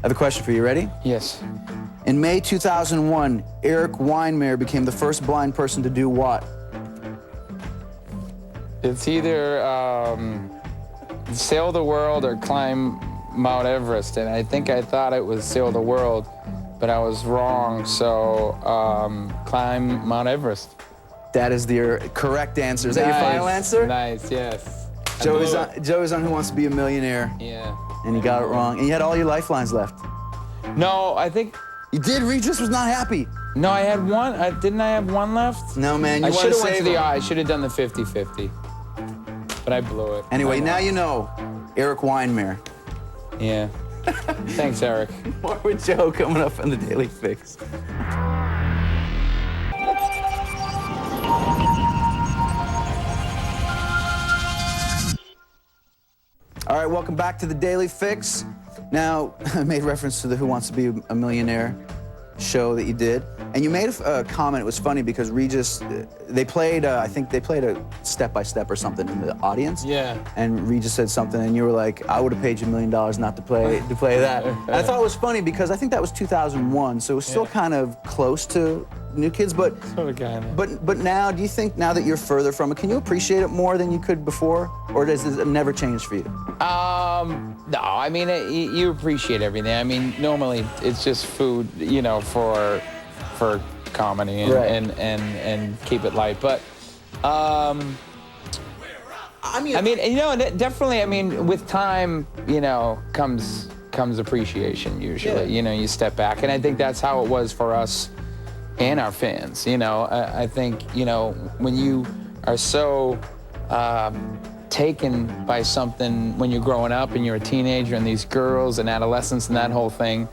I have a question for you. Ready? Yes. In May 2001, Eric Weinmeier became the first blind person to do what? It's either sail the world or climb Mount Everest, and I think I thought it was sail the world, but I was wrong, so climb Mount Everest. That is the correct answer. Is that your final answer? Nice, yes. Joey's on Who Wants to Be a Millionaire. Yeah. And you got it wrong. And you had all your lifelines left. No, I think... You did? Regis was not happy. No, I had one. Didn't I have one left? No, man. I You should have went save to the him. I should have done the 50-50. But I blew it. Anyway, now you know Eric Weinmeier. Yeah. Thanks, Eric. More with Joe coming up on the Daily Fix. All right, welcome back to the Daily Fix. Now, I made reference to the Who Wants to Be a Millionaire show that you did. And you made a comment. It was funny because Regis, they played, I think they played a step-by-step or something in the audience. Yeah. And Regis said something, and you were like, I would have paid you $1 million not to play that. And I thought it was funny because I think that was 2001, so it was still kind of close to New Kids, but Sort of guy, man. but now, do you think now that you're further from it, can you appreciate it more than you could before, or does it never change for you? No, I mean, you appreciate everything. I mean, normally it's just food, you know, for comedy and, Right. and keep it light. But I mean, you know, definitely. I mean, with time, you know, comes appreciation usually. Yeah. You know, you step back, and I think that's how it was for us and our fans. You know, I think, you know, when you are so taken by something when you're growing up and you're a teenager and these girls and adolescents and that whole thing,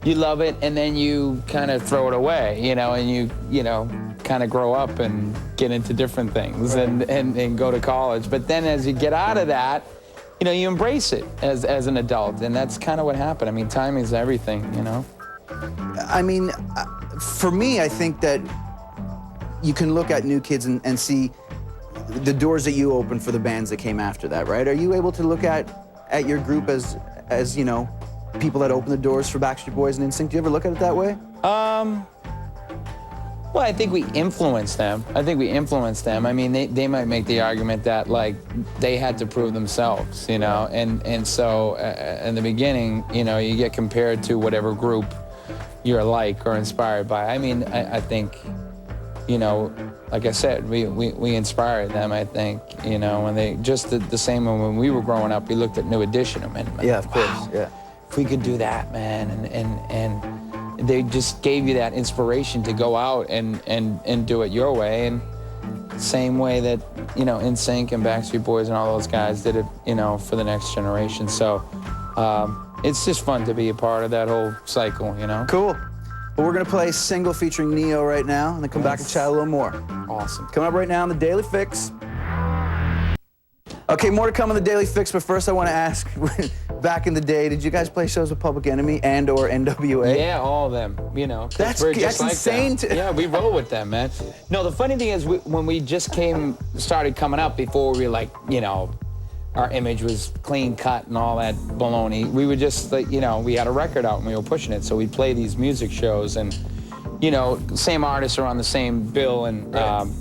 you love it and then you kind of throw it away, you know, and you know, kind of grow up and get into different things and go to college. But then as you get out of that, you know, you embrace it as an adult, and that's kind of what happened. I mean, timing is everything, you know? I mean, for me, I think that you can look at New Kids and see the doors that you opened for the bands that came after that, right? Are you able to look at your group as you know, people that opened the doors for Backstreet Boys and NSYNC? Do you ever look at it that way? Well, I think we influenced them. I mean, they might make the argument that, like, they had to prove themselves, you know? And so, in the beginning, you know, you get compared to whatever group you're like or inspired by. I mean, I think, you know, like I said, we inspired them, I think, you know, when they, just the same when we were growing up, we looked at New Edition and Yeah, of course, wow, yeah. if we could do that, man, and they just gave you that inspiration to go out and do it your way, and same way that, you know, NSYNC and Backstreet Boys and all those guys did it, you know, for the next generation. So it's just fun to be a part of that whole cycle, you know? Cool. Well, we're gonna play a single featuring Neo right now, and then come back and chat a little more. Awesome. Coming up right now on the Daily Fix. Okay, more to come on the Daily Fix, but first I want to ask, back in the day, did you guys play shows with Public Enemy and or NWA? Yeah, all of them, you know. That's we're just like insane. Yeah, we roll with them, man. No, the funny thing is, when we just started coming up, before we were like, you know, our image was clean cut and all that baloney, we were just like, you know, we had a record out and we were pushing it, so we'd play these music shows, and, you know, same artists are on the same bill, and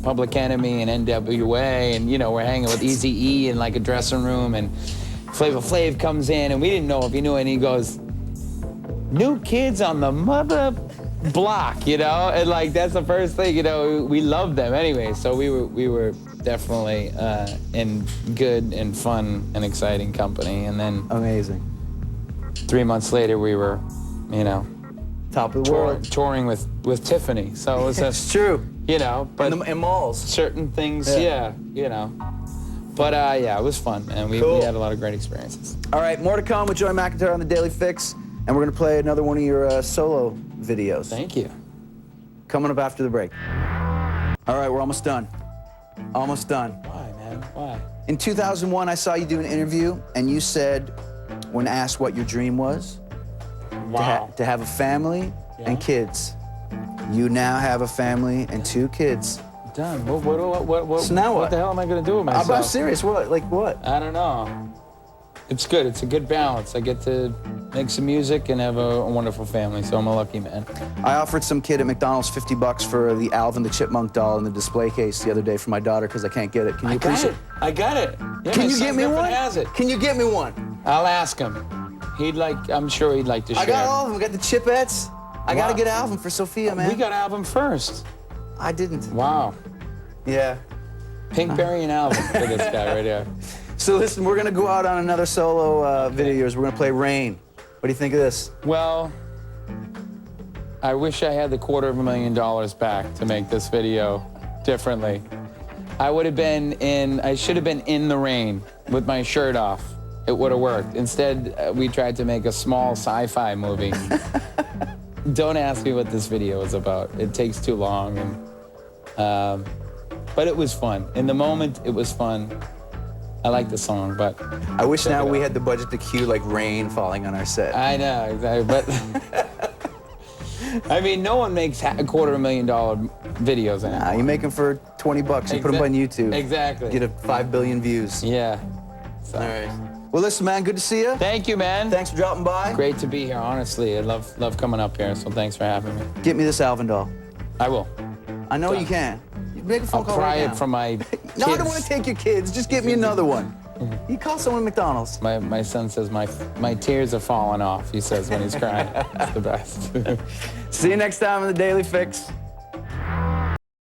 Public Enemy and NWA, and, you know, we're hanging with Eazy-E in like a dressing room, and Flavor Flav comes in, and we didn't know if he knew it, and he goes, New Kids on the mother block, you know, and like that's the first thing, you know, we loved them anyway, so we were definitely in good and fun and exciting company, and then Amazing. 3 months later we were, you know, Top of the world. touring with Tiffany, so it was It's true. you know, but In malls. certain things, yeah, you know, but yeah, it was fun, and we had a lot of great experiences. All right, more to come with Joey McIntyre on the Daily Fix, and we're gonna play another one of your solo videos. Thank you. Coming up after the break. All right, we're almost done. Almost done. Why, man? Why? In 2001, I saw you do an interview, and you said, when asked what your dream was, Wow. to have a family and kids. You now have a family and 2 kids. Done. What? So now what? What the hell am I gonna do with myself? I'm serious. What? Like what? I don't know. It's good. It's a good balance. I get to make some music and have a wonderful family, so I'm a lucky man. I offered some kid at McDonald's $50 for the Alvin the Chipmunk doll in the display case the other day for my daughter because I can't get it. Can you please? I got it. Yeah, Can my you get son me Griffin one? Has it. Can you get me one? I'll ask him. I'm sure he'd like to share. I got all of them. I got the Chipettes. I got to Wow. get Alvin for Sophia, man. We got Alvin first. I didn't. Wow. Yeah. Pinkberry and Alvin for this guy right here. So listen, we're gonna go out on another solo video of yours. We're gonna play Rain. What do you think of this? Well, I wish I had the $250,000 back to make this video differently. I should have been in the rain with my shirt off. It would have worked. Instead, we tried to make a small sci-fi movie. Don't ask me what this video is about. It takes too long, but it was fun. In the moment, it was fun. I like the song, but I wish now we out. had the budget to cue like rain falling on our set. I know, exactly, but I mean, no one makes $250,000 videos anymore. Nah, you make them for $20. You put them on YouTube. Exactly. Get 5 billion views. Yeah. So. All right. Well, listen, man, good to see you. Thank you, man. Thanks for dropping by. Great to be here, honestly. I love coming up here, so thanks for having me. Get me this Alvin doll. I will. I know Done. you can. You make a phone I'll call pry right it now. from my kids. No, I don't want to take your kids. Just get me another one. You call someone at McDonald's. My son says my tears are falling off, he says when he's crying. It's the best. See you next time on The Daily Fix.